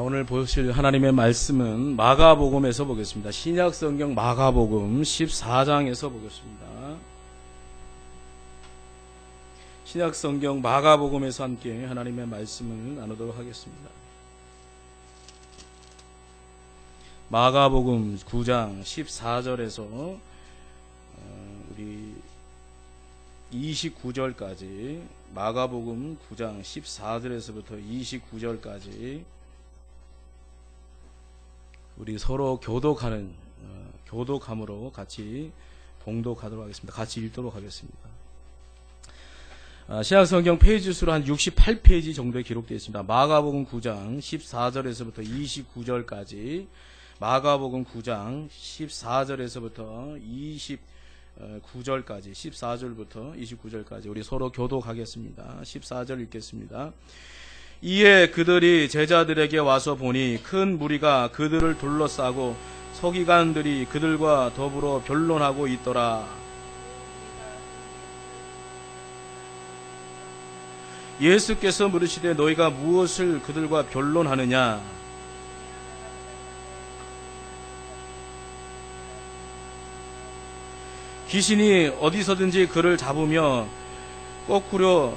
오늘 보실 하나님의 말씀은 마가복음에서 보겠습니다. 신약성경 마가복음 14장에서 보겠습니다. 신약성경 마가복음에서 함께 하나님의 말씀을 나누도록 하겠습니다. 마가복음 9장 14절에서 우리 29절까지, 마가복음 9장 14절에서부터 29절까지 우리 서로 교독함으로 같이 봉독하도록 하겠습니다. 같이 읽도록 하겠습니다. 신약성경 페이지 수로 한 68페이지 정도에 기록되어 있습니다. 마가복음 9장 14절에서부터 29절까지, 마가복음 9장 14절에서부터 29절까지, 14절부터 29절까지 우리 서로 교독하겠습니다. 14절 읽겠습니다. 이에 그들이 제자들에게 와서 보니 큰 무리가 그들을 둘러싸고 서기관들이 그들과 더불어 변론하고 있더라. 예수께서 물으시되 너희가 무엇을 그들과 변론하느냐? 귀신이 어디서든지 그를 잡으며 거꾸로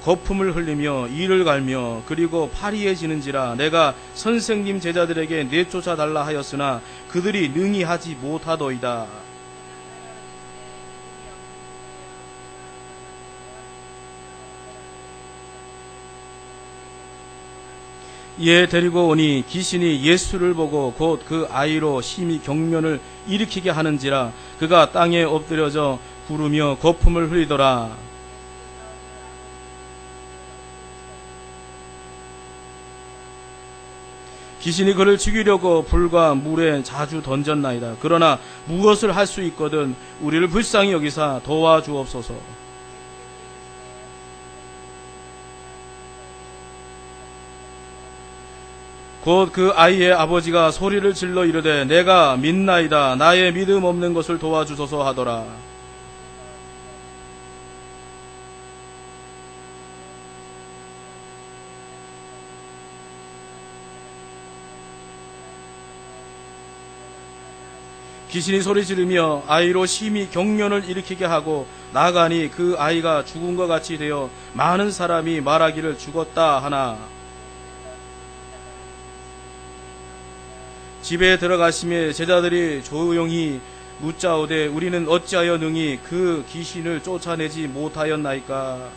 거품을 흘리며 이를 갈며 그리고 파리해지는지라. 내가 선생님 제자들에게 내쫓아 달라 하였으나 그들이 능히 하지 못하더이다. 이에 데리고 오니 귀신이 예수를 보고 곧 그 아이로 심히 경련을 일으키게 하는지라. 그가 땅에 엎드려져 구르며 거품을 흘리더라. 귀신이 그를 죽이려고 불과 물에 자주 던졌나이다. 그러나 무엇을 할 수 있거든 우리를 불쌍히 여기사 도와주옵소서. 곧 그 아이의 아버지가 소리를 질러 이르되 내가 믿나이다. 나의 믿음 없는 것을 도와주소서 하더라. 귀신이 소리 지르며 아이로 심히 경련을 일으키게 하고 나가니 그 아이가 죽은 것 같이 되어 많은 사람이 말하기를 죽었다 하나. 집에 들어가시며 제자들이 조용히 묻자오되 우리는 어찌하여 능히 그 귀신을 쫓아내지 못하였나이까?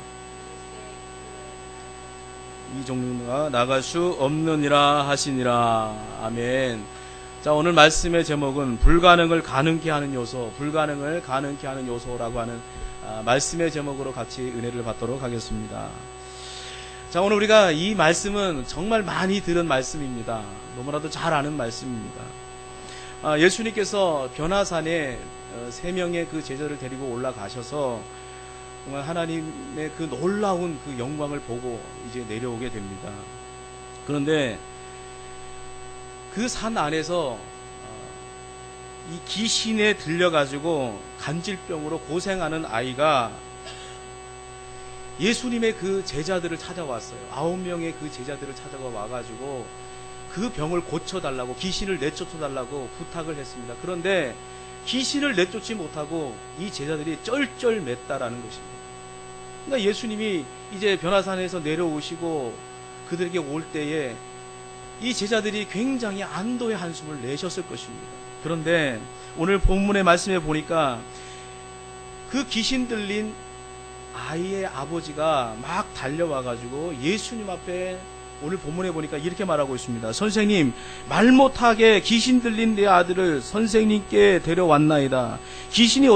이 종류가 나갈 수 없느니라 하시니라. 아멘. 자, 오늘 말씀의 제목은 불가능을 가능케 하는 요소, 불가능을 가능케 하는 요소라고 하는 말씀의 제목으로 같이 은혜를 받도록 하겠습니다. 자, 오늘 우리가 이 말씀은 정말 많이 들은 말씀입니다. 너무나도 잘 아는 말씀입니다. 예수님께서 변화산에 3명의 그 제자를 데리고 올라가셔서 정말 하나님의 그 놀라운 그 영광을 보고 이제 내려오게 됩니다. 그런데 그 산 안에서 이 귀신에 들려가지고 간질병으로 고생하는 아이가 예수님의 그 제자들을 찾아왔어요. 9명의 그 제자들을 찾아와가지고 그 병을 고쳐달라고, 귀신을 내쫓아달라고 부탁을 했습니다. 그런데 귀신을 내쫓지 못하고 이 제자들이 쩔쩔맸다라는 것입니다. 그러니까 예수님이 이제 변화산에서 내려오시고 그들에게 올 때에 이 제자들이 굉장히 안도의 한숨을 내셨을 것입니다. 그런데 오늘 본문의 말씀에 보니까 그 귀신 들린 아이의 아버지가 막 달려와가지고 예수님 앞에 오늘 본문에 보니까 이렇게 말하고 있습니다. 선생님, 말 못하게 귀신 들린 내 아들을 선생님께 데려왔나이다. 귀신이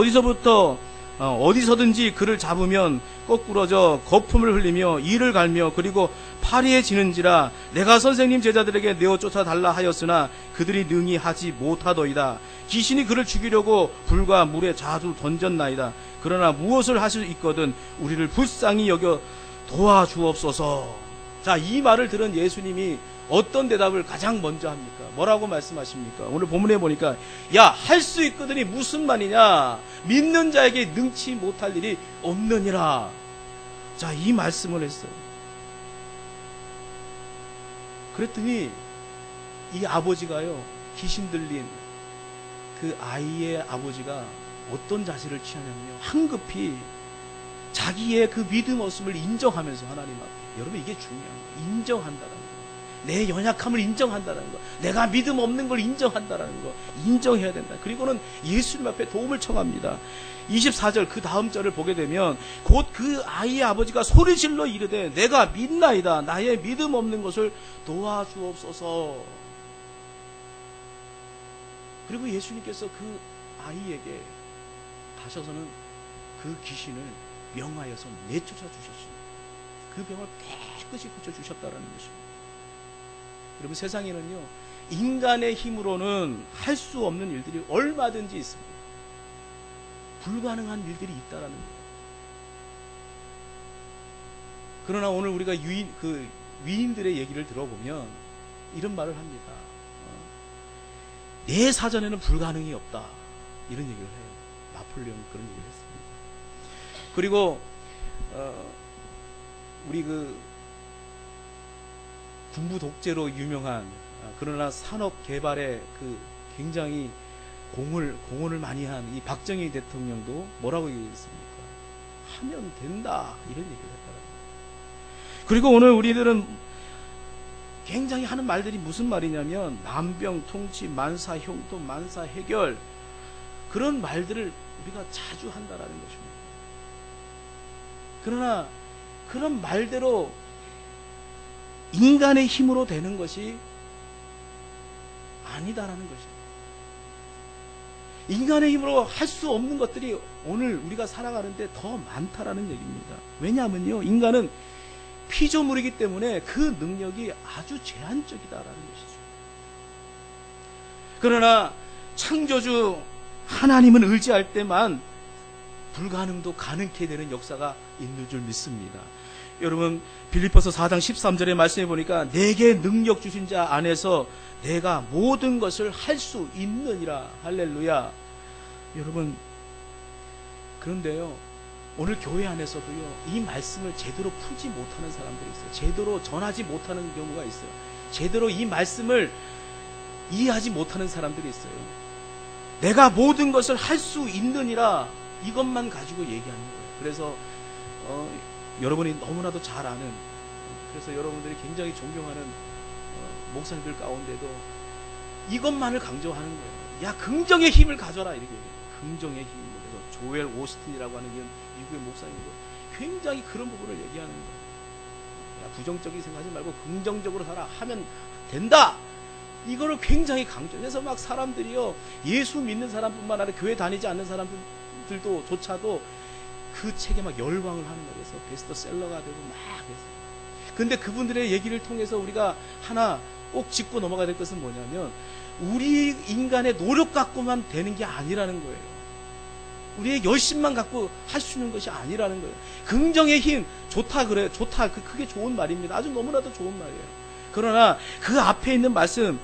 어디서든지 그를 잡으면 거꾸러져 거품을 흘리며 이를 갈며 그리고 파리해지는지라. 내가 선생님 제자들에게 내어 쫓아달라 하였으나 그들이 능히 하지 못하더이다. 귀신이 그를 죽이려고 불과 물에 자주 던졌나이다. 그러나 무엇을 할 수 있거든 우리를 불쌍히 여겨 도와주옵소서. 자, 이 말을 들은 예수님이 어떤 대답을 가장 먼저 합니까? 뭐라고 말씀하십니까? 오늘 본문에 보니까 야, 할 수 있거든이 무슨 말이냐? 믿는 자에게 능치 못할 일이 없느니라. 자, 이 말씀을 했어요. 그랬더니 이 아버지가요, 귀신 들린 그 아이의 아버지가 어떤 자세를 취하냐면요, 황급히 자기의 그 믿음 없음을 인정하면서 하나님 앞에, 여러분 이게 중요한 거예요. 인정한다라는 거. 내 연약함을 인정한다는 거, 내가 믿음 없는 걸 인정한다는 거, 인정해야 된다. 그리고는 예수님 앞에 도움을 청합니다. 24절 그 다음 절을 보게 되면 곧 그 아이의 아버지가 소리질러 이르되 내가 믿나이다. 나의 믿음 없는 것을 도와주옵소서. 그리고 예수님께서 그 아이에게 가셔서는 그 귀신을 명하여서 내쫓아 주셨습니다. 그 병을 깨끗이 고쳐주셨다는 것입니다. 여러분, 세상에는요, 인간의 힘으로는 할 수 없는 일들이 얼마든지 있습니다. 불가능한 일들이 있다라는 거예요. 그러나 오늘 우리가 위인들의 얘기를 들어보면 이런 말을 합니다. 내 사전에는 불가능이 없다. 이런 얘기를 해요. 나폴레옹이 그런 얘기를 했습니다. 그리고 우리 군부 독재로 유명한, 그러나 산업 개발에 굉장히 공헌을 많이 한 이 박정희 대통령도 뭐라고 얘기했습니까? 하면 된다, 이런 얘기를 했더라고요. 그리고 오늘 우리들은 굉장히 하는 말들이 무슨 말이냐면 만병 통치, 만사 형통, 만사 해결, 그런 말들을 우리가 자주 한다라는 것입니다. 그러나 그런 말대로 인간의 힘으로 되는 것이 아니다라는 것입니다. 인간의 힘으로 할 수 없는 것들이 오늘 우리가 살아가는데 더 많다라는 얘기입니다. 왜냐하면요, 인간은 피조물이기 때문에 그 능력이 아주 제한적이다라는 것이죠. 그러나 창조주 하나님은 의지할 때만 불가능도 가능케 되는 역사가 있는 줄 믿습니다. 여러분, 빌립보서 4장 13절의 말씀해 보니까 내게 능력 주신 자 안에서 내가 모든 것을 할 수 있느니라. 할렐루야. 여러분, 그런데요, 오늘 교회 안에서도요, 이 말씀을 제대로 풀지 못하는 사람들이 있어요. 제대로 전하지 못하는 경우가 있어요. 제대로 이 말씀을 이해하지 못하는 사람들이 있어요. 내가 모든 것을 할 수 있느니라, 이것만 가지고 얘기하는 거예요. 그래서 여러분이 너무나도 잘 아는, 그래서 여러분들이 굉장히 존경하는 목사님들 가운데도 이것만을 강조하는 거예요. 야, 긍정의 힘을 가져라, 이렇게 얘기해요. 긍정의 힘. 그래서 조엘 오스틴이라고 하는 미국의 목사님도 굉장히 그런 부분을 얘기하는 거예요. 야, 부정적인 생각하지 말고 긍정적으로 살아, 하면 된다, 이거를 굉장히 강조해서 막 사람들이요, 예수 믿는 사람뿐만 아니라 교회 다니지 않는 사람들도 조차도 그 책에 막 열광을 하는 거예요. 그래서 베스트셀러가 되고 막 그랬어요. 근데 그분들의 얘기를 통해서 우리가 하나 꼭 짚고 넘어가야 될 것은 뭐냐면, 우리 인간의 노력 갖고만 되는 게 아니라는 거예요. 우리의 열심만 갖고 할 수 있는 것이 아니라는 거예요. 긍정의 힘, 좋다 그래요. 좋다, 그게 좋은 말입니다. 아주 너무나도 좋은 말이에요. 그러나 그 앞에 있는 말씀,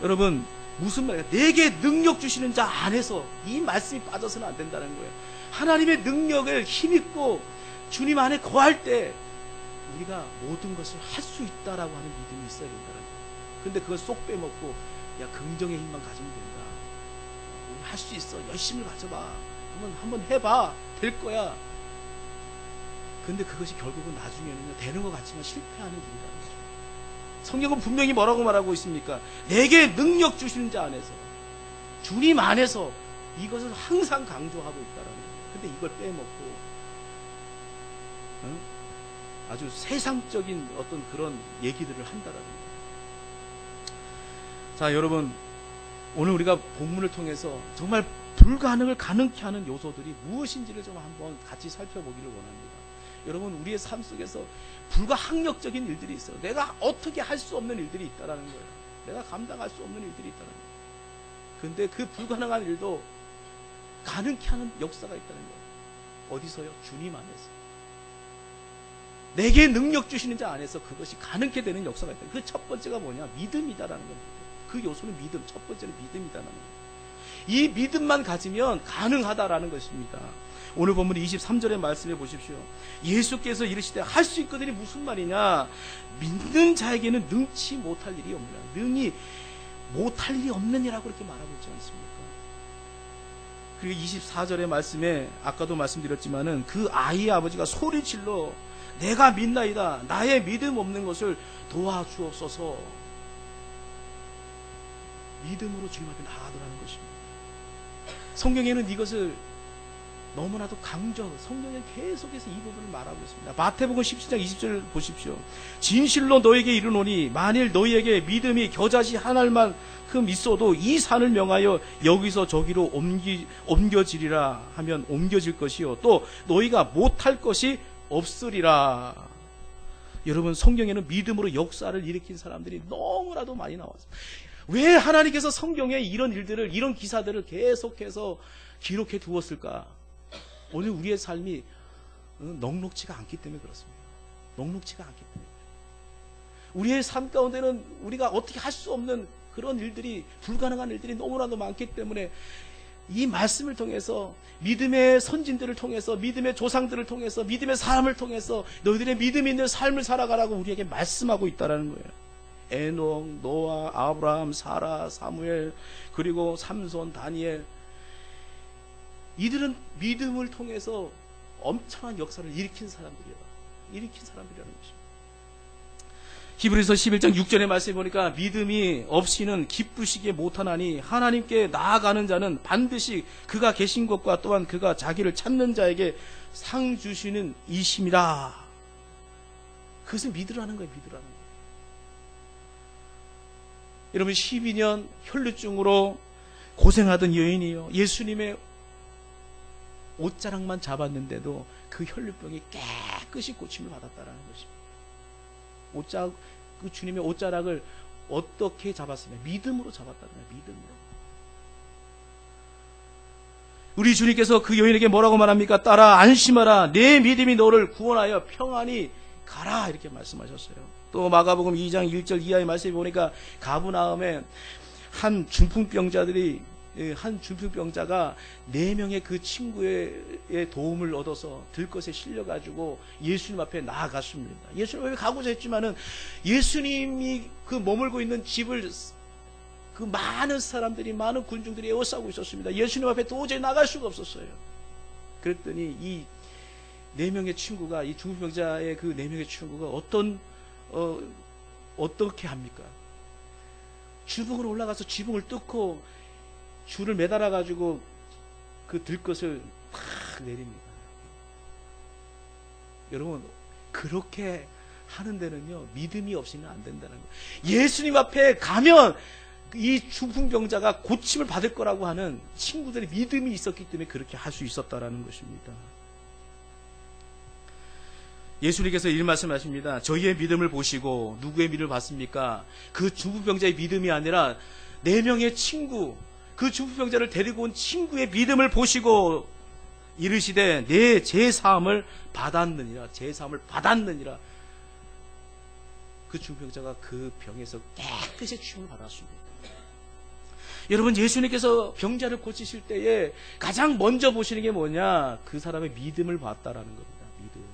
여러분, 무슨 말이에요? 내게 능력 주시는 자 안에서, 이 말씀이 빠져서는 안 된다는 거예요. 하나님의 능력을 힘입고 주님 안에 거할 때 우리가 모든 것을 할 수 있다라고 하는 믿음이 있어야 된다는 거예요. 근데 그걸 쏙 빼먹고, 야, 긍정의 힘만 가지면 된다, 우리 할 수 있어, 열심을 가져봐, 한번 해봐, 될 거야. 근데 그것이 결국은 나중에는 되는 것 같지만 실패하는 일이라는 거죠. 성경은 분명히 뭐라고 말하고 있습니까? 내게 능력 주시는 자 안에서, 주님 안에서, 이것을 항상 강조하고 있다라는 거예요. 근데 이걸 빼먹고 아주 세상적인 어떤 그런 얘기들을 한다라는 거예요. 자, 여러분, 오늘 우리가 본문을 통해서 정말 불가능을 가능케 하는 요소들이 무엇인지를 좀 한번 같이 살펴보기를 원합니다. 여러분, 우리의 삶 속에서 불가항력적인 일들이 있어요. 내가 어떻게 할 수 없는 일들이 있다라는 거예요. 내가 감당할 수 없는 일들이 있다는 거예요. 근데 그 불가능한 일도 가능케 하는 역사가 있다는 거예요. 어디서요? 주님 안에서. 내게 능력 주시는 자 안에서 그것이 가능케 되는 역사가 있다. 그 첫 번째가 뭐냐? 믿음이다라는 겁니다. 그 요소는 믿음. 첫 번째는 믿음이다라는 거예요. 이 믿음만 가지면 가능하다라는 것입니다. 오늘 본문 23절의 말씀해 보십시오. 예수께서 이르시되 할 수 있거든이 무슨 말이냐? 믿는 자에게는 능치 못할 일이 없느니라. 능히 못할 일이 없느니라고 그렇게 말하고 있지 않습니까? 그리고 24절의 말씀에 아까도 말씀드렸지만은 그 아이의 아버지가 소리질러 내가 믿나이다. 나의 믿음 없는 것을 도와주옵소서. 믿음으로 주님 앞에 나아가라는 것입니다. 성경에는 이것을 너무나도 성경은 계속해서 이 부분을 말하고 있습니다. 마태복음 17장 20절 보십시오. 진실로 너에게 이르노니 만일 너희에게 믿음이 겨자씨 한 알만큼 있어도 이 산을 명하여 여기서 저기로 옮겨지리라 하면 옮겨질 것이요 또 너희가 못할 것이 없으리라. 여러분, 성경에는 믿음으로 역사를 일으킨 사람들이 너무나도 많이 나왔습니다. 왜 하나님께서 성경에 이런 일들을, 이런 기사들을 계속해서 기록해 두었을까? 오늘 우리의 삶이 넉넉지가 않기 때문에 그렇습니다. 넉넉지가 않기 때문에. 우리의 삶 가운데는 우리가 어떻게 할 수 없는 그런 일들이, 불가능한 일들이 너무나도 많기 때문에 이 말씀을 통해서, 믿음의 선진들을 통해서, 믿음의 조상들을 통해서, 믿음의 사람을 통해서 너희들의 믿음 있는 삶을 살아가라고 우리에게 말씀하고 있다는 거예요. 에녹, 노아, 아브라함, 사라, 사무엘, 그리고 삼손, 다니엘, 이들은 믿음을 통해서 엄청난 역사를 일으킨 사람들이라는 것입니다. 히브리서 11장 6절의 말씀에 보니까 믿음이 없이는 기쁘시게 못하나니 하나님께 나아가는 자는 반드시 그가 계신 것과 또한 그가 자기를 찾는 자에게 상 주시는 이심이라. 그것을 믿으라는 거예요. 믿으라는 거예요. 여러분, 12년 혈루증으로 고생하던 여인이요, 예수님의 옷자락만 잡았는데도 그 혈루병이 깨끗이 고침을 받았다는 것입니다. 그 주님의 옷자락을 어떻게 잡았으면? 믿음으로 잡았다는 거예요. 믿음으로. 우리 주님께서 그 여인에게 뭐라고 말합니까? 따라 안심하라. 내 믿음이 너를 구원하여 평안히 가라. 이렇게 말씀하셨어요. 또 마가복음 2장 1절 이하의 말씀에 보니까 가브나움에 한 중풍병자가 4명의 그 친구의 도움을 얻어서 들것에 실려가지고 예수님 앞에 나아갔습니다. 예수님 앞에 가고자 했지만은 예수님이 그 머물고 있는 집을 그 많은 사람들이, 많은 군중들이 에워싸고 있었습니다. 예수님 앞에 도저히 나갈 수가 없었어요. 그랬더니 이 4명의 친구가, 이 중풍병자의 그 4명의 친구가 어떻게 합니까? 지붕으로 올라가서 지붕을 뚫고 줄을 매달아 가지고 그 들것을 팍 내립니다. 여러분, 그렇게 하는 데는요, 믿음이 없이는 안 된다는 거예요. 예수님 앞에 가면 이 중풍병자가 고침을 받을 거라고 하는 친구들의 믿음이 있었기 때문에 그렇게 할 수 있었다라는 것입니다. 예수님께서 이런 말씀하십니다. 저희의 믿음을 보시고 누구의 믿음을 봤습니까? 그 중풍병자의 믿음이 아니라 4명의 친구, 그 중풍병자를 데리고 온 친구의 믿음을 보시고 이르시되 내 제사함을 받았느니라. 그 중풍병자가 그 병에서 깨끗이 치유를 받았습니다. 여러분, 예수님께서 병자를 고치실 때에 가장 먼저 보시는 게 뭐냐? 그 사람의 믿음을 봤다라는 겁니다. 믿음.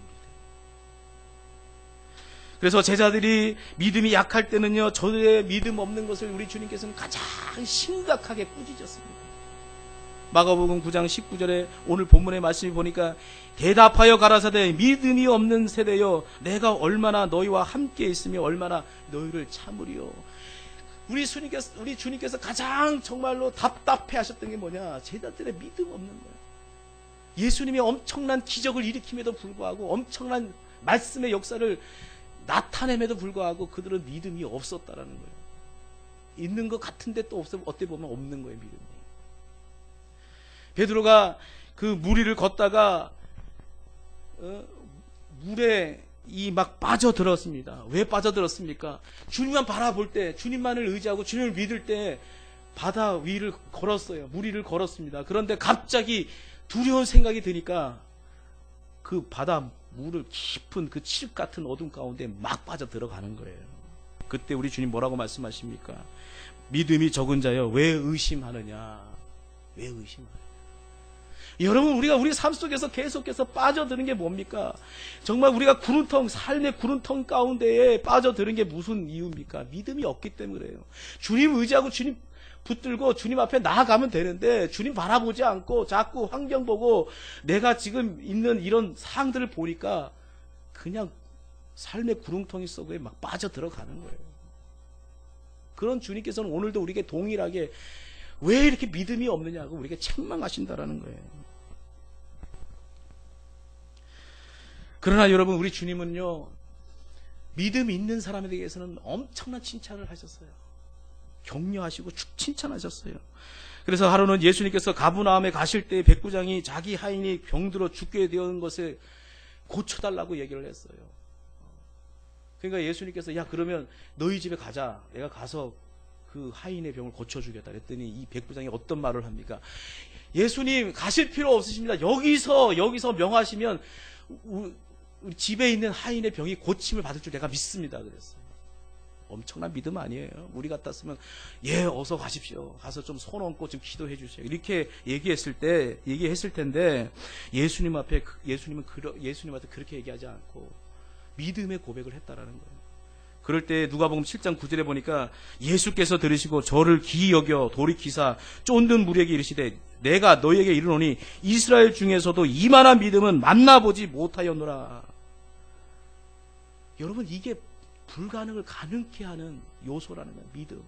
그래서 제자들이 믿음이 약할 때는요, 저의 믿음 없는 것을 우리 주님께서는 가장 심각하게 꾸짖었습니다. 마가복음 9장 19절에 오늘 본문의 말씀을 보니까 대답하여 가라사대 믿음이 없는 세대여 내가 얼마나 너희와 함께 있으며 얼마나 너희를 참으리요. 우리 주님께서 가장 정말로 답답해 하셨던 게 뭐냐? 제자들의 믿음 없는 거예요. 예수님이 엄청난 기적을 일으킴에도 불구하고, 엄청난 말씀의 역사를 나타냄에도 불구하고 그들은 믿음이 없었다라는 거예요. 있는 것 같은데 또 어떻게 보면 없는 거예요, 믿음이. 베드로가 그 무리를 걷다가 물에 막 빠져들었습니다. 왜 빠져들었습니까? 주님만 바라볼 때, 주님만을 의지하고 주님을 믿을 때 바다 위를 걸었어요. 무리를 걸었습니다. 그런데 갑자기 두려운 생각이 드니까 그 바다 물을 깊은 그 칠흑 같은 어둠 가운데 막 빠져 들어가는 거예요. 그때 우리 주님 뭐라고 말씀하십니까? 믿음이 적은 자여 왜 의심하느냐? 왜 의심하느냐? 여러분, 우리가 우리 삶 속에서 계속해서 빠져드는 게 뭡니까? 정말 우리가 삶의 구름텅 가운데에 빠져드는 게 무슨 이유입니까? 믿음이 없기 때문에 그래요. 주님 의지하고 주님 붙들고 주님 앞에 나아가면 되는데, 주님 바라보지 않고 자꾸 환경 보고 내가 지금 있는 이런 상황들을 보니까 그냥 삶의 구름텅이 속에 막 빠져들어가는 거예요. 그런 주님께서는 오늘도 우리에게 동일하게 왜 이렇게 믿음이 없느냐고 우리에게 책망하신다라는 거예요. 그러나 여러분, 우리 주님은요, 믿음 있는 사람에 대해서는 엄청난 칭찬을 하셨어요. 격려하시고 칭찬하셨어요. 그래서 하루는 예수님께서 가브나움에 가실 때 백부장이 자기 하인이 병들어 죽게 된 것에 고쳐달라고 얘기를 했어요. 그러니까 예수님께서 야, 그러면 너희 집에 가자. 내가 가서 그 하인의 병을 고쳐주겠다 그랬더니 이 백부장이 어떤 말을 합니까? 예수님 가실 필요 없으십니다. 여기서 명하시면 우리 집에 있는 하인의 병이 고침을 받을 줄 내가 믿습니다. 그랬어요. 엄청난 믿음 아니에요? 우리 같았으면 예, 어서 가십시오. 가서 좀 손 얹고 좀 기도해 주세요. 이렇게 얘기했을 텐데 예수님한테 그렇게 얘기하지 않고 믿음의 고백을 했다라는 거예요. 그럴 때 누가복음 7장 9절에 보니까 예수께서 들으시고 저를 기이 여겨 돌이키사 쫀든 무리에게 이르시되 내가 너희에게 이르노니 이스라엘 중에서도 이만한 믿음은 만나보지 못하였노라. 여러분, 이게 불가능을 가능케 하는 요소라는 거예요. 믿음.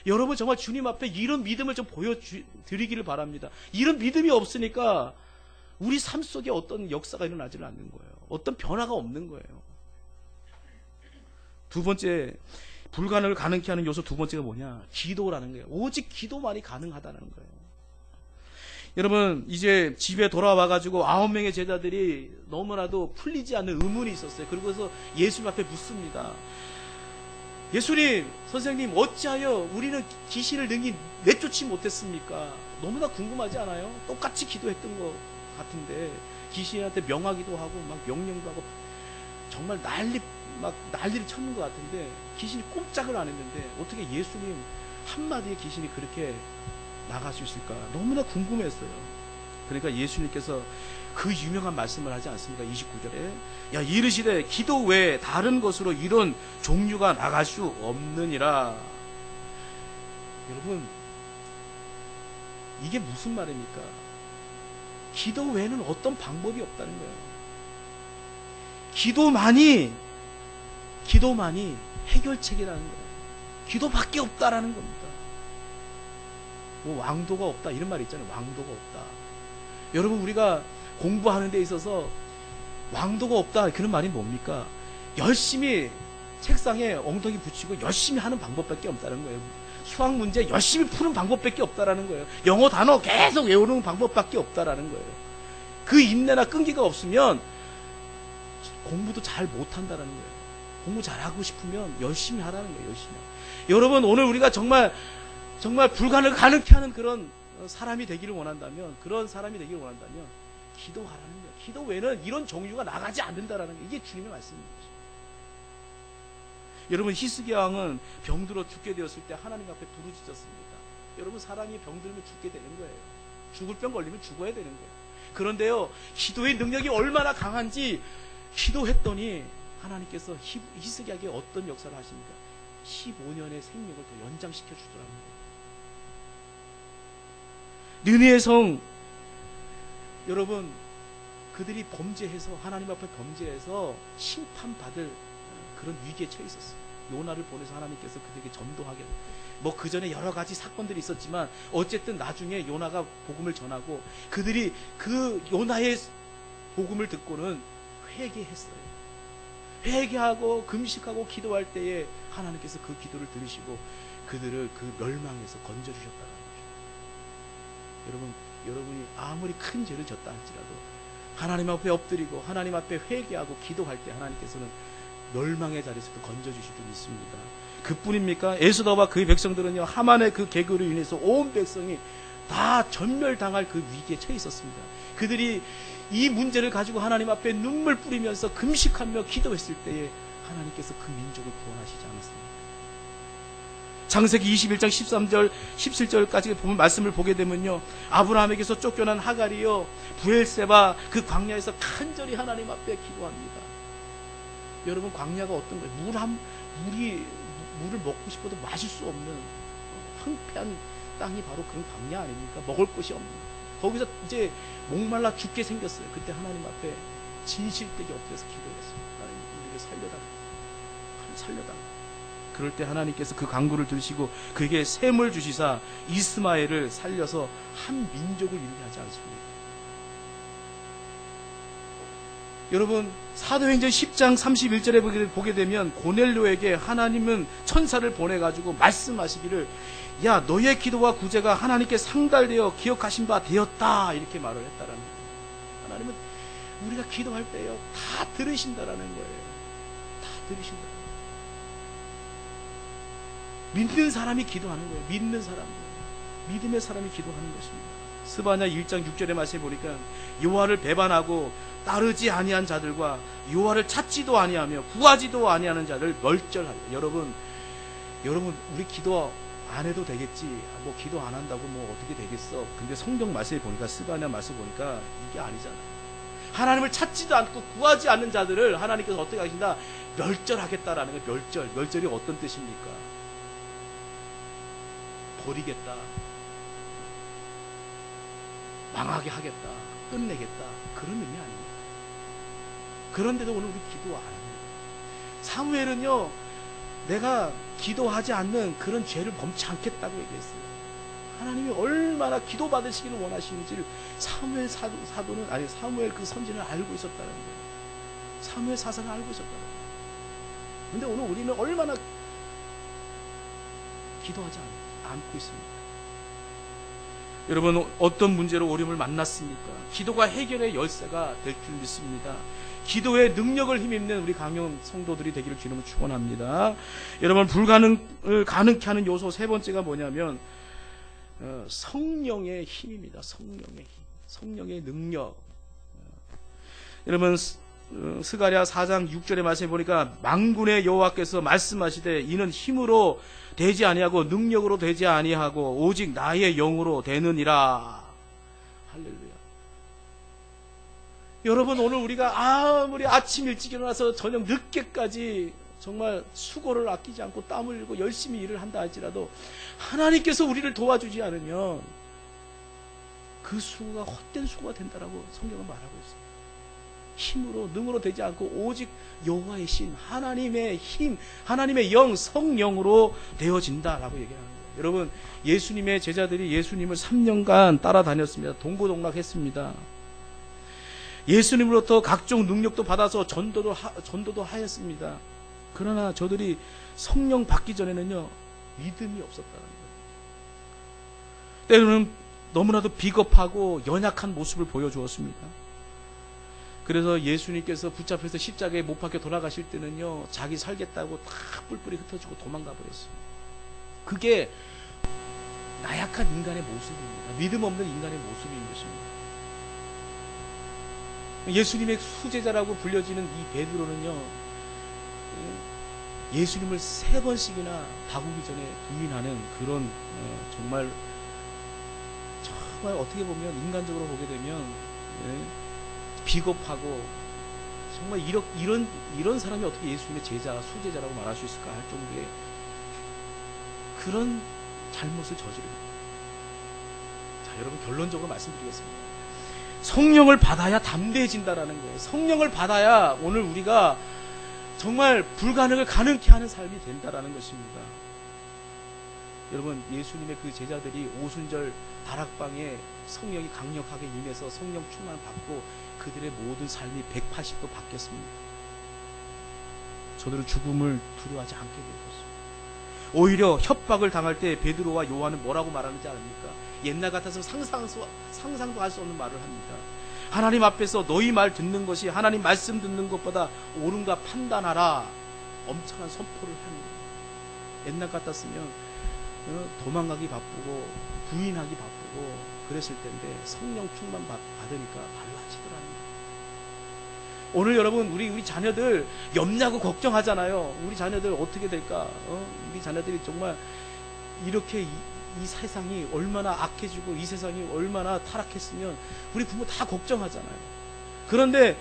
여러분, 정말 주님 앞에 이런 믿음을 좀 보여드리기를 바랍니다. 이런 믿음이 없으니까 우리 삶 속에 어떤 역사가 일어나지는 않는 거예요. 어떤 변화가 없는 거예요. 두 번째, 불가능을 가능케 하는 요소 두 번째가 뭐냐? 기도라는 거예요. 오직 기도만이 가능하다는 거예요. 여러분, 이제 집에 돌아와가지고 9명의 제자들이 너무나도 풀리지 않는 의문이 있었어요. 그러고서 예수님 앞에 묻습니다. 예수님, 선생님, 어찌하여 우리는 귀신을 능히 내쫓지 못했습니까? 너무나 궁금하지 않아요? 똑같이 기도했던 것 같은데 귀신한테 명하기도 하고 막 명령도 하고 정말 난리를 쳤는 것 같은데 귀신이 꼼짝을 안 했는데 어떻게 예수님 한마디에 귀신이 그렇게 나갈 수 있을까? 너무나 궁금했어요. 그러니까 예수님께서 그 유명한 말씀을 하지 않습니까? 29절에 야, 이르시되 기도 외에 다른 것으로 이런 종류가 나갈 수 없느니라. 여러분, 이게 무슨 말입니까? 기도 외에는 어떤 방법이 없다는 거예요. 기도만이 해결책이라는 거예요. 기도밖에 없다라는 겁니다. 뭐 왕도가 없다 이런 말이 있잖아요. 왕도가 없다. 여러분, 우리가 공부하는 데 있어서 왕도가 없다 그런 말이 뭡니까? 열심히 책상에 엉덩이 붙이고 열심히 하는 방법밖에 없다는 거예요. 수학 문제 열심히 푸는 방법밖에 없다라는 거예요. 영어 단어 계속 외우는 방법밖에 없다라는 거예요. 그 인내나 끈기가 없으면 공부도 잘 못한다라는 거예요. 공부 잘하고 싶으면 열심히 하라는 거예요. 열심히. 여러분, 오늘 우리가 정말 불가능을 가능케 하는 그런 사람이 되기를 원한다면, 기도하라는 거예요. 기도 외에는 이런 종류가 나가지 않는다라는 거예요. 이게 주님의 말씀입니다. 여러분, 히스기야 왕은 병들어 죽게 되었을 때 하나님 앞에 부르짖었습니다. 여러분, 사람이 병들면 죽게 되는 거예요. 죽을 병 걸리면 죽어야 되는 거예요. 그런데요, 기도의 능력이 얼마나 강한지 기도했더니 하나님께서 히스기야에게 어떤 역사를 하십니까? 15년의 생명을 더 연장시켜 주더라는 거예요. 느느웨의 성, 여러분, 그들이 범죄해서 하나님 앞에 범죄해서 심판받을 그런 위기에 처해 있었어요. 요나를 보내서 하나님께서 그들에게 전도하게, 뭐 그 전에 여러 가지 사건들이 있었지만 어쨌든 나중에 요나가 복음을 전하고 그들이 그 요나의 복음을 듣고는 회개했어요. 회개하고 금식하고 기도할 때에 하나님께서 그 기도를 들으시고 그들을 그 멸망에서 건져주셨다는 거죠. 여러분이 아무리 큰 죄를 졌다 할지라도 하나님 앞에 엎드리고 하나님 앞에 회개하고 기도할 때 하나님께서는 멸망의 자리에서도 건져주실 줄 믿습니다. 그뿐입니까? 에스더와 그의 백성들은요, 하만의 그 계교로 인해서 온 백성이 다 전멸당할 그 위기에 처해 있었습니다. 그들이 이 문제를 가지고 하나님 앞에 눈물 뿌리면서 금식하며 기도했을 때에 하나님께서 그 민족을 구원하시지 않았습니까? 창세기 21장 13절 17절까지 보면 말씀을 보게 되면요, 아브라함에게서 쫓겨난 하갈이요 브엘세바 그 광야에서 간절히 하나님 앞에 기도합니다. 여러분, 광야가 어떤 거예요? 물을 먹고 싶어도 마실 수 없는 황폐한 땅이 바로 그런 광야 아닙니까? 먹을 것이 없는. 거기서 이제 목말라 죽게 생겼어요. 그때 하나님 앞에 진실되게 엎드려서 기도했어요. 하나님, 우리를 살려달라. 그럴 때 하나님께서 그 간구를 들으시고 그에게 샘을 주시사 이스마엘을 살려서 한 민족을 이루게 하지 않습니까? 여러분, 사도행전 10장 31절에 보게 되면 고넬료에게 하나님은 천사를 보내가지고 말씀하시기를, 야, 너의 기도와 구제가 하나님께 상달되어 기억하신 바 되었다, 이렇게 말을 했다라는 거예요. 하나님은 우리가 기도할 때요 다 들으신다라는 거예요. 다 들으신다. 믿는 사람이 기도하는 거예요. 믿는 사람, 믿음의 사람이 기도하는 것입니다. 스바냐 1장 6절의 말씀에 보니까 여호와를 배반하고 따르지 아니한 자들과 여호와를 찾지도 아니하며 구하지도 아니하는 자를 멸절하려. 여러분, 우리 기도 안 해도 되겠지, 뭐 기도 안 한다고 뭐 어떻게 되겠어. 근데 성경 말씀에 보니까, 스바냐 말씀 보니까 이게 아니잖아. 하나님을 찾지도 않고 구하지 않는 자들을 하나님께서 어떻게 하신다? 멸절하겠다라는 거예요. 멸절이 어떤 뜻입니까? 버리겠다, 망하게 하겠다, 끝내겠다, 그런 의미 아닙니다. 그런데도 오늘 우리 기도 안 합니다. 사무엘은요, 내가 기도하지 않는 그런 죄를 범치 않겠다고 얘기했어요. 하나님이 얼마나 기도 받으시기를 원하시는지를 사무엘 사무엘 그 선지는 알고 있었다는 거예요. 사무엘 사사는 알고 있었다는 거예요. 근데 오늘 우리는 얼마나 기도하지 않고 있습니까? 여러분, 어떤 문제로 어려움을 만났습니까? 기도가 해결의 열쇠가 될 줄 믿습니다. 기도의 능력을 힘입는 우리 강영 성도들이 되기를 주님은 축원합니다. 여러분, 불가능을 가능케 하는 요소 세 번째가 뭐냐면 성령의 힘입니다. 성령의 능력. 여러분, 스가랴 4장 6절의 말씀에 보니까 만군의 여호와께서 말씀하시되 이는 힘으로 되지 아니하고 능력으로 되지 아니하고 오직 나의 영으로 되느니라. 할렐루야. 여러분, 오늘 우리가 아무리 아침 일찍 일어나서 저녁 늦게까지 정말 수고를 아끼지 않고 땀 흘리고 열심히 일을 한다 할지라도 하나님께서 우리를 도와주지 않으면 그 수고가 헛된 수고가 된다라고 성경은 말하고 있어요. 힘으로 능으로 되지 않고 오직 여호와의 신, 하나님의 힘, 하나님의 영, 성령으로 되어진다라고 얘기하는 거예요. 여러분, 예수님의 제자들이 예수님을 3년간 따라다녔습니다. 동고동락했습니다. 예수님으로부터 각종 능력도 받아서 전도도 하였습니다. 그러나 저들이 성령 받기 전에는요 믿음이 없었다는 거예요. 때로는 너무나도 비겁하고 연약한 모습을 보여주었습니다. 그래서 예수님께서 붙잡혀서 십자가에 못 박혀 돌아가실 때는요 자기 살겠다고 다 뿔뿔이 흩어지고 도망가 버렸어요. 그게 나약한 인간의 모습입니다. 믿음 없는 인간의 모습인 것입니다. 예수님의 수제자라고 불려지는 이 베드로는요 예수님을 3번씩이나 다구기 전에 부인하는 그런 정말 어떻게 보면 인간적으로 보게 되면 비겁하고 정말 이런 사람이 어떻게 예수님의 제자, 수제자라고 말할 수 있을까 할 정도의 그런 잘못을 저지릅니다. 자, 여러분, 결론적으로 말씀드리겠습니다. 성령을 받아야 담대해진다라는 거예요. 성령을 받아야 오늘 우리가 정말 불가능을 가능케 하는 삶이 된다라는 것입니다. 여러분, 예수님의 그 제자들이 오순절 다락방에 성령이 강력하게 임해서 성령 충만을 받고 그들의 모든 삶이 180도 바뀌었습니다. 저들은 죽음을 두려워하지 않게 되었습니다. 오히려 협박을 당할 때 베드로와 요한은 뭐라고 말하는지 아닙니까? 옛날 같아서 상상도 할 수 없는 말을 합니다. 하나님 앞에서 너희 말 듣는 것이 하나님 말씀 듣는 것보다 옳은가 판단하라. 엄청난 선포를 합니다. 옛날 같았으면 도망가기 바쁘고 부인하기 바쁘고 그랬을 텐데 성령 충만 받으니까 달라지더라는 거예요. 오늘 여러분, 우리 자녀들 염려하고 걱정하잖아요. 우리 자녀들 어떻게 될까? 우리 자녀들이 정말 이렇게 이 세상이 얼마나 악해지고 이 세상이 얼마나 타락했으면 우리 부모 다 걱정하잖아요. 그런데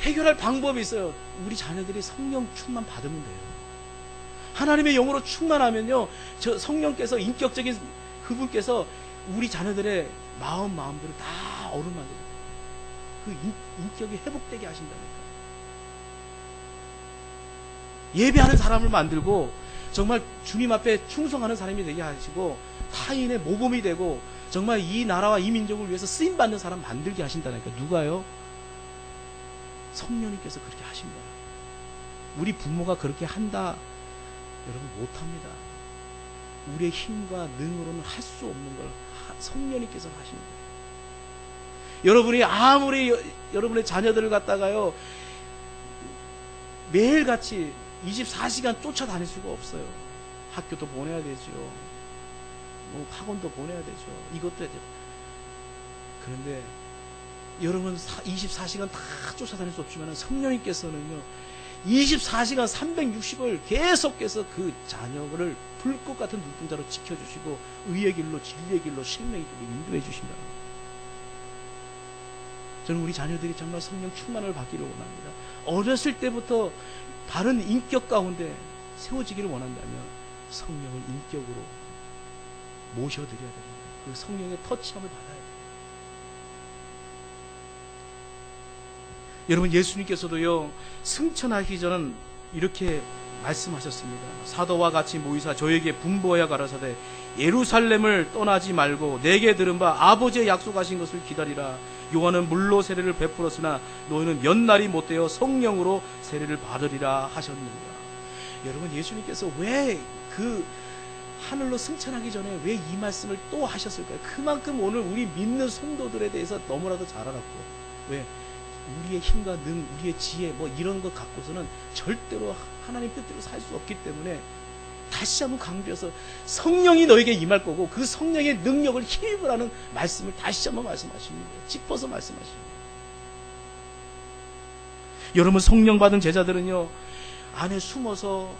해결할 방법이 있어요. 우리 자녀들이 성령 충만 받으면 돼요. 하나님의 영으로 충만하면요, 저 성령께서, 인격적인 그분께서 우리 자녀들의 마음들을 다 어루만져요. 그 인격이 회복되게 하신다니까. 예배하는 사람을 만들고 정말 주님 앞에 충성하는 사람이 되게 하시고 타인의 모범이 되고 정말 이 나라와 이 민족을 위해서 쓰임받는 사람 만들게 하신다니까. 누가요? 성령님께서 그렇게 하신다. 우리 부모가 그렇게 한다, 여러분 못합니다. 우리의 힘과 능으로는 할 수 없는 걸 성령님께서 하시는 거예요. 여러분이 아무리 여러분의 자녀들을 갖다가요 매일같이 24시간 쫓아다닐 수가 없어요. 학교도 보내야 되죠. 뭐 학원도 보내야 되죠. 이것도 해야 되죠. 그런데 여러분 24시간 다 쫓아다닐 수 없지만 성령님께서는요 24시간 360을 계속해서 그 자녀를 불꽃 같은 눈동자로 지켜주시고 의의 길로, 진리의 길로, 생명의 길로 인도해 주신다. 저는 우리 자녀들이 정말 성령 충만을 받기를 원합니다. 어렸을 때부터 바른 인격 가운데 세워지기를 원한다면 성령을 인격으로 모셔드려야 됩니다. 그 성령의 터치함을 받아야 돼요. 여러분, 예수님께서도요 승천하기 전은 이렇게 말씀하셨습니다. 사도와 같이 모이사 저에게 분부하여 가라사대 예루살렘을 떠나지 말고 내게 들은 바 아버지의 약속하신 것을 기다리라. 요한은 물로 세례를 베풀었으나 너희는 몇 날이 못되어 성령으로 세례를 받으리라 하셨느니라. 여러분, 예수님께서 왜 그 하늘로 승천하기 전에 왜 이 말씀을 또 하셨을까요? 그만큼 오늘 우리 믿는 성도들에 대해서 너무나도 잘 알았고, 왜? 우리의 힘과 능, 우리의 지혜 뭐 이런 것 갖고서는 절대로 하나님 뜻대로 살 수 없기 때문에 다시 한번 강조해서 성령이 너에게 임할 거고 그 성령의 능력을 힘입을 하는 말씀을 다시 한번 말씀하시는 거예요. 짚어서 말씀하시는 거예요. 여러분, 성령 받은 제자들은요 안에 숨어서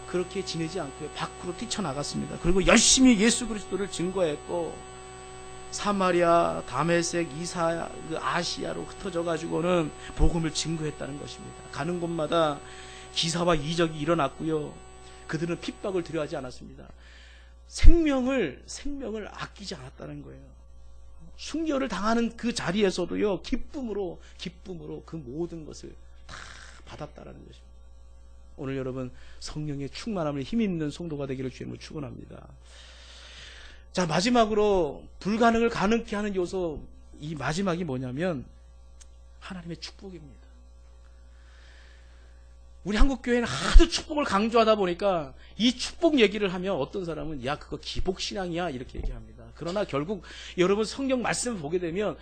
그렇게 지내지 않고요 밖으로 뛰쳐나갔습니다. 그리고 열심히 예수 그리스도를 증거했고 사마리아, 다메섹, 이사, 아시아로 흩어져 가지고는 복음을 증거했다는 것입니다. 가는 곳마다 기사와 이적이 일어났고요. 그들은 핍박을 두려워하지 않았습니다. 생명을 아끼지 않았다는 거예요. 순교를 당하는 그 자리에서도요 기쁨으로 그 모든 것을 다 받았다라는 것입니다. 오늘 여러분 성령의 충만함을 힘있는 성도가 되기를 주님으로 축원합니다. 자, 마지막으로 불가능을 가능케 하는 요소, 이 마지막이 뭐냐면 하나님의 축복입니다. 우리 한국교회는 하도 축복을 강조하다 보니까 이 축복 얘기를 하면 어떤 사람은 야 그거 기복신앙이야 이렇게 얘기합니다. 그러나 결국 여러분 성경 말씀을 보게 되면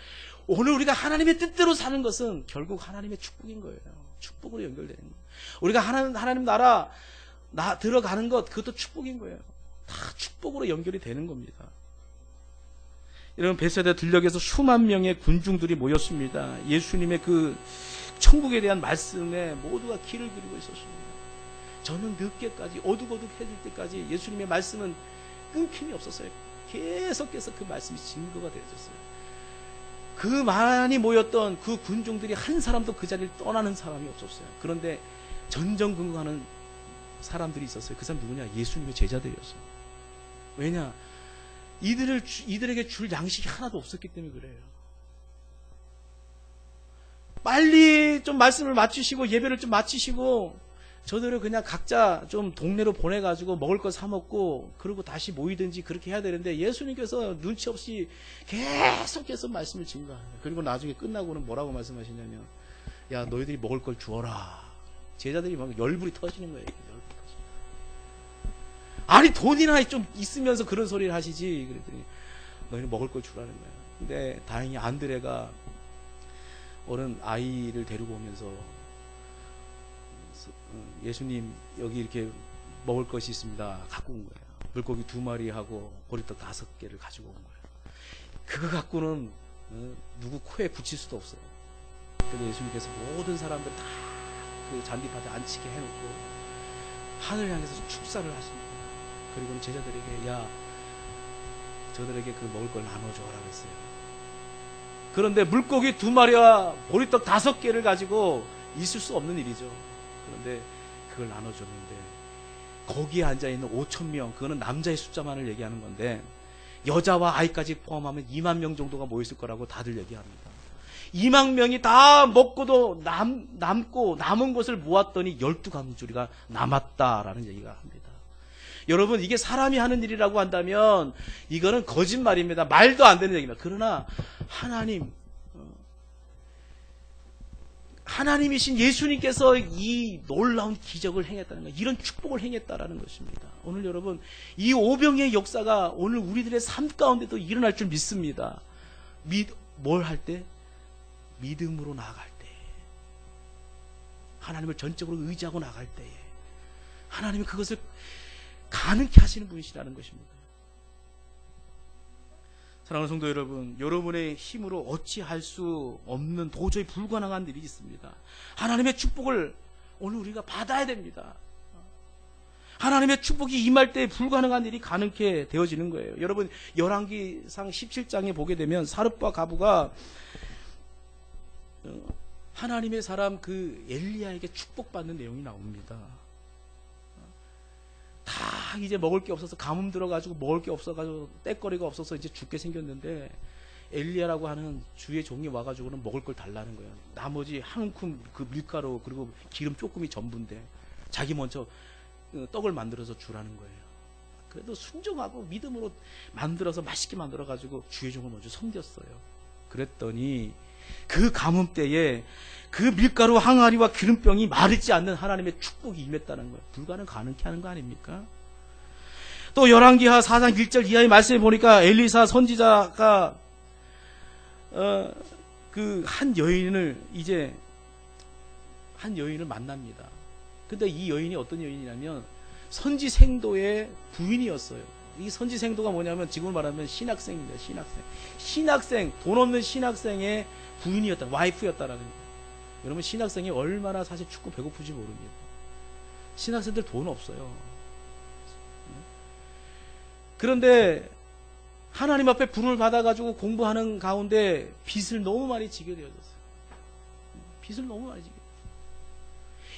오늘 우리가 하나님의 뜻대로 사는 것은 결국 하나님의 축복인 거예요. 축복으로 연결되는 거예요. 우리가 하나님 나라 들어가는 것, 그것도 축복인 거예요. 다 축복으로 연결이 되는 겁니다. 여러분, 베세다 들녘에서 수만 명의 군중들이 모였습니다. 예수님의 그 천국에 대한 말씀에 모두가 귀를 기울이고 있었습니다. 저는 늦게까지 어둑어둑해질 때까지 예수님의 말씀은 끊김이 없었어요. 계속해서 그 말씀이 증거가 되어졌어요. 그 많이 모였던 그 군중들이 한 사람도 그 자리를 떠나는 사람이 없었어요. 그런데 전전긍긍하는 사람들이 있었어요. 그 사람 누구냐? 예수님의 제자들이었어요. 왜냐? 이들에게 줄 양식이 하나도 없었기 때문에 그래요. 빨리 좀 말씀을 마치시고 예배를 좀 마치시고 저들을 그냥 각자 좀 동네로 보내가지고 먹을 거 사 먹고 그러고 다시 모이든지 그렇게 해야 되는데 예수님께서 눈치 없이 계속해서 말씀을 증거하는 거예요. 그리고 나중에 끝나고는 뭐라고 말씀하시냐면 야 너희들이 먹을 걸 주어라. 제자들이 막 열불이 터지는 거예요. 아니 돈이나 좀 있으면서 그런 소리를 하시지. 그랬더니 너희는 먹을 걸 주라는 거예요. 근데 다행히 안드레가 어른 아이를 데리고 오면서 예수님 여기 이렇게 먹을 것이 있습니다. 갖고 온 거예요. 물고기 2마리하고 보리떡 5개를 가지고 온 거예요. 그거 갖고는 누구 코에 붙일 수도 없어요. 그래서 예수님께서 모든 사람들 다 그 잔디밭에 앉히게 해놓고 하늘 향해서 축사를 하십니다. 그리고는 제자들에게 야, 저들에게 그 먹을 걸 나눠줘라 그랬어요. 그런데 물고기 2마리와 보리떡 5개를 가지고 있을 수 없는 일이죠. 그런데 그걸 나눠줬는데 거기에 앉아있는 5,000명, 그거는 남자의 숫자만을 얘기하는 건데 여자와 아이까지 포함하면 2만 명 정도가 모였을 거라고 다들 얘기합니다. 2만 명이 다 먹고도 남고 남은 것을 모았더니 12가문줄이가 남았다라는 얘기가 합니다. 여러분, 이게 사람이 하는 일이라고 한다면 이거는 거짓말입니다. 말도 안 되는 얘기입니다. 그러나 하나님이신 예수님께서 이 놀라운 기적을 행했다는 것, 이런 축복을 행했다라는 것입니다. 오늘 여러분, 이 오병이의 역사가 오늘 우리들의 삶 가운데도 일어날 줄 믿습니다. 뭘 할 때? 믿음으로 나아갈 때, 하나님을 전적으로 의지하고 나갈 때에 하나님이 그것을 가능케 하시는 분이시라는 것입니다. 사랑하는 성도 여러분, 여러분의 힘으로 어찌할 수 없는 도저히 불가능한 일이 있습니다. 하나님의 축복을 오늘 우리가 받아야 됩니다. 하나님의 축복이 임할 때 불가능한 일이 가능케 되어지는 거예요. 여러분, 열왕기상 17장에 보게 되면 사르과 가부가 하나님의 사람 그 엘리야에게 축복받는 내용이 나옵니다. 다 이제 먹을 게 없어서 가뭄 들어가지고 먹을 게 없어가지고 떼거리가 없어서 이제 죽게 생겼는데 엘리야라고 하는 주의 종이 와가지고는 먹을 걸 달라는 거예요. 나머지 한 움큼 그 밀가루 그리고 기름 조금이 전부인데 자기 먼저 떡을 만들어서 주라는 거예요. 그래도 순종하고 믿음으로 만들어서 맛있게 만들어가지고 주의 종을 먼저 섬겼어요. 그랬더니 그 가뭄 때에 그 밀가루 항아리와 기름병이 마르지 않는 하나님의 축복이 임했다는 거예요. 불가능 가능케 하는 거 아닙니까? 또 열왕기하 4장 1절 이하의 말씀에 보니까 엘리사 선지자가 그 한 여인을 만납니다. 근데 이 여인이 어떤 여인이냐면 선지생도의 부인이었어요. 이 선지생도가 뭐냐면 지금 말하면 신학생입니다. 신학생, 돈 없는 신학생의 부인이었다, 와이프였다라는 거예요. 여러분, 신학생이 얼마나 사실 춥고 배고프지 모릅니다. 신학생들 돈 없어요. 그런데 하나님 앞에 부름을 받아가지고 공부하는 가운데 빚을 너무 많이 지게 되어졌어요. 빚을 너무 많이 지게 되어졌어요.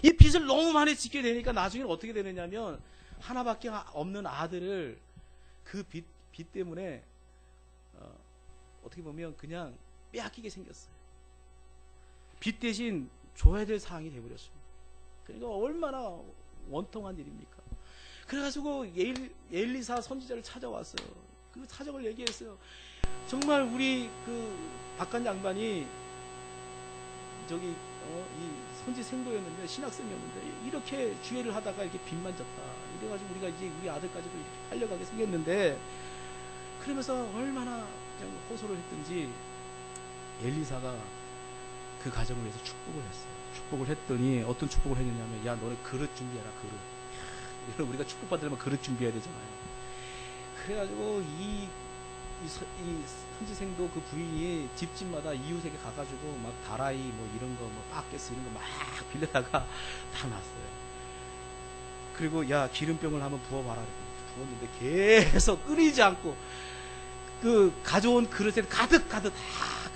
이 빚을 너무 많이 지게 되니까 나중에는 어떻게 되느냐면 하나밖에 없는 아들을 그 빚 때문에 어떻게 보면 그냥 빼앗기게 생겼어요. 빚 대신 줘야 될 상황이 되어버렸습니다. 그러니까 얼마나 원통한 일입니까? 그래가지고 엘리사 선지자를 찾아왔어요. 그 사정을 얘기했어요. 정말 우리 그 박간 양반이 이 선지생도였는데 신학생이었는데 이렇게 주애를 하다가 이렇게 빚만 졌다. 이래가지고 우리가 이제 우리 아들까지도 이렇게 팔려가게 생겼는데, 그러면서 얼마나 그냥 호소를 했든지 엘리사가 그 가정을 위해서 축복을 했어요. 축복을 했더니 어떤 축복을 했느냐면, 야, 너네 그릇 준비해라, 그릇. 여러분, 우리가 축복받으려면 그릇 준비해야 되잖아요. 그래가지고 이 선지생도 그 부인이 집집마다 이웃에게 가가지고 막 다라이 뭐 이런 거, 뭐 빠게스 이런 거 막 빌려다가 다 놨어요. 그리고 야, 기름병을 한번 부어봐라. 부었는데 계속 끓이지 않고 그 가져온 그릇에 가득 다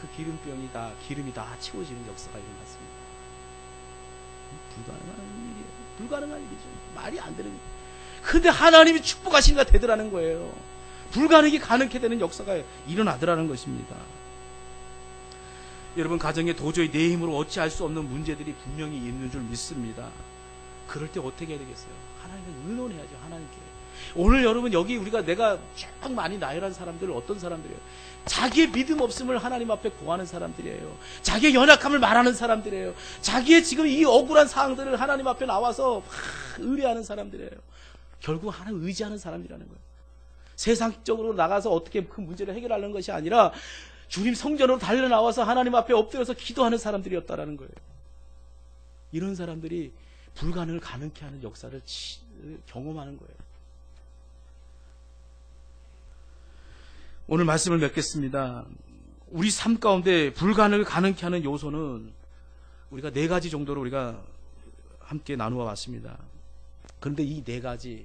그 기름병이 다 기름이 다 채워지는 역사가 일어났습니다. 불가능한 일이죠. 말이 안 되는 일이죠. 근데 하나님이 축복하시니까 되더라는 거예요. 불가능이 가능케 되는 역사가 일어나더라는 것입니다. 여러분, 가정에 도저히 내 힘으로 어찌할 수 없는 문제들이 분명히 있는 줄 믿습니다. 그럴 때 어떻게 해야 되겠어요? 하나님께 의논해야죠. 하나님께. 오늘 여러분, 여기 내가 쭉 많이 나열한 사람들 어떤 사람들이에요? 자기의 믿음 없음을 하나님 앞에 구하는 사람들이에요. 자기의 연약함을 말하는 사람들이에요. 자기의 지금 이 억울한 상황들을 하나님 앞에 나와서 의뢰하는 사람들이에요. 결국 하나님 의지하는 사람이라는 거예요. 세상적으로 나가서 어떻게 그 문제를 해결하는 것이 아니라 주님 성전으로 달려나와서 하나님 앞에 엎드려서 기도하는 사람들이었다라는 거예요. 이런 사람들이 불가능을 가능케 하는 역사를 경험하는 거예요. 오늘 말씀을 맺겠습니다. 우리 삶 가운데 불가능을 가능케 하는 요소는 우리가 4가지 정도로 우리가 함께 나누어 왔습니다. 그런데 이 4가지,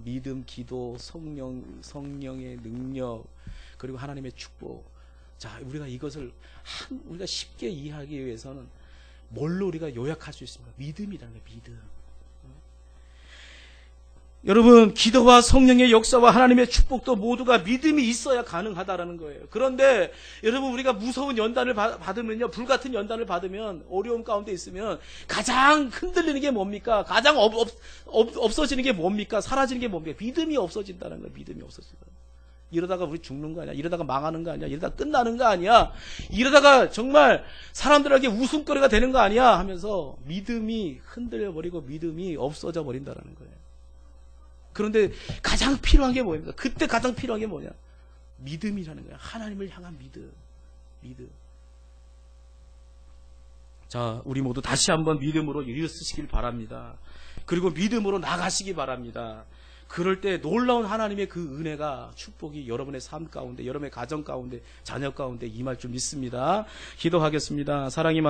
믿음, 기도, 성령의 능력, 그리고 하나님의 축복. 자, 우리가 이것을 우리가 쉽게 이해하기 위해서는 뭘로 우리가 요약할 수 있습니까? 믿음이라는 거예요. 믿음. 여러분, 기도와 성령의 역사와 하나님의 축복도 모두가 믿음이 있어야 가능하다라는 거예요. 그런데 여러분, 우리가 무서운 연단을 받으면요, 불같은 연단을 받으면, 어려움 가운데 있으면 가장 흔들리는 게 뭡니까? 가장 없어지는 게 뭡니까? 사라지는 게 뭡니까? 믿음이 없어진다는 거예요. 믿음이 없어진다. 이러다가 우리 죽는 거 아니야? 이러다가 망하는 거 아니야? 이러다가 끝나는 거 아니야? 이러다가 정말 사람들에게 웃음거리가 되는 거 아니야? 하면서 믿음이 흔들려버리고 믿음이 없어져 버린다는 거예요. 그런데 가장 필요한 게 뭐입니까? 그때 가장 필요한 게 뭐냐? 믿음이라는 거야. 하나님을 향한 믿음. 믿음. 자, 우리 모두 다시 한번 믿음으로 일어서시길 바랍니다. 그리고 믿음으로 나가시기 바랍니다. 그럴 때 놀라운 하나님의 그 은혜가, 축복이 여러분의 삶 가운데, 여러분의 가정 가운데, 자녀 가운데 임할 줄 믿습니다. 기도하겠습니다. 사랑이